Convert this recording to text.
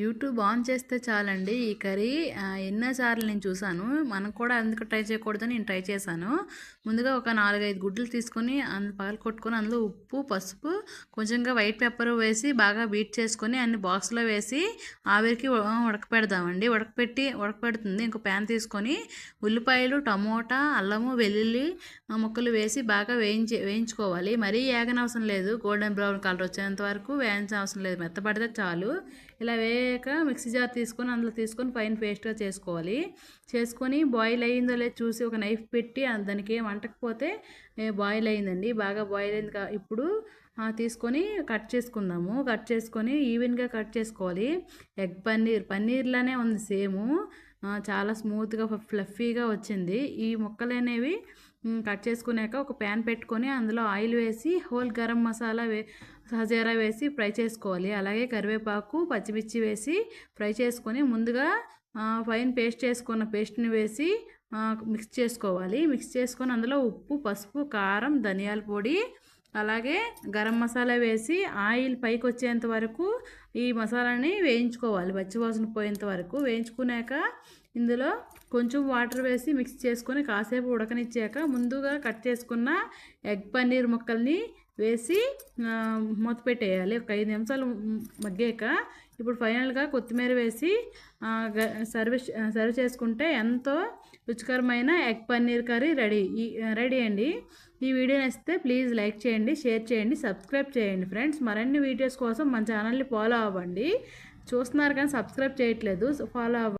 YouTube on చేస్తే చాలండి ఈ కర్రీ ఎన్నోసార్లు నేను చూసాను. మనం కూడా ఎందుకు ట్రై చేయకూడదని నేను ట్రై చేశాను. ముందుగా ఒక 4, 5 గుడ్లు తీసుకొని పగలగొట్టుకొని అందులో ఉప్పు, పసుపు, కొంచెంగా వైట్ పెప్పర్ వేసి బాగా బీట్ చేసుకొని అన్ని బాక్స్లో వేసి ఆవిరికి ఉడకపెడదామండి. ఉడకపెడుతుంది. ఇంకో ప్యాన్ తీసుకొని ఉల్లిపాయలు, టమోటా, అల్లము, వెల్లుల్లి ముక్కలు వేసి బాగా వేయించుకోవాలి. మరీ ఏగనవసరం లేదు. గోల్డెన్ బ్రౌన్ కలర్ వచ్చేంత వరకు వేయించిన అవసరం లేదు. మెత్తపడితే చాలు. ఇలా వేయక మిక్సీ జార్ తీసుకొని అందులో తీసుకొని ఫైన్ పేస్ట్గా చేసుకోవాలి. చేసుకొని బాయిల్ అయ్యిందో లేదో చూసి ఒక నైఫ్ పెట్టి దానికి ఏం అంటకపోతే బాయిల్ అయిందండి. బాగా బాయిల్ అయింది. ఇప్పుడు తీసుకొని కట్ చేసుకుందాము. కట్ చేసుకొని ఈవెన్గా కట్ చేసుకోవాలి. ఎగ్ పన్నీర్లానే ఉంది సేము. చాలా స్మూత్గా ఫ్లఫీగా వచ్చింది. ఈ ముక్కలు అనేవి కట్ చేసుకున్నాక ఒక ప్యాన్ పెట్టుకొని అందులో ఆయిల్ వేసి హోల్ గరం మసాలా సహజీరా వేసి ఫ్రై చేసుకోవాలి. అలాగే కరివేపాకు, పచ్చిమిర్చి వేసి ఫ్రై చేసుకొని ముందుగా ఫైన్ పేస్ట్ చేసుకున్న పేస్ట్ని వేసి మిక్స్ చేసుకోవాలి. మిక్స్ చేసుకొని అందులో ఉప్పు, పసుపు, కారం, ధనియాల పొడి, అలాగే గరం మసాలా వేసి ఆయిల్ పైకి వచ్చేంత వరకు ఈ మసాలాని వేయించుకోవాలి. పచ్చివాసన పోయేంత వరకు వేయించుకున్నాక ఇందులో కొంచెం వాటర్ వేసి మిక్స్ చేసుకొని కాసేపు ఉడకనిచ్చాక ముందుగా కట్ చేసుకున్న ఎగ్ పన్నీర్ ముక్కల్ని వేసి మూత పెట్టేయాలి. ఒక 5 నిమిషాలు మగ్గాక ఇప్పుడు ఫైనల్గా కొత్తిమీర వేసి సర్వ్ చేసుకుంటే ఎంతో రుచికరమైన ఎగ్ పన్నీర్ కర్రీ రెడీ అండి. ఈ వీడియో నచ్చితే ప్లీజ్ లైక్ చేయండి, షేర్ చేయండి, సబ్స్క్రైబ్ చేయండి ఫ్రెండ్స్. మరిన్ని వీడియోస్ కోసం మన ఛానల్ని ఫాలో అవ్వండి. చూస్తున్నారు కానీ సబ్స్క్రైబ్ చేయట్లేదు, ఫాలో అవ్వండి.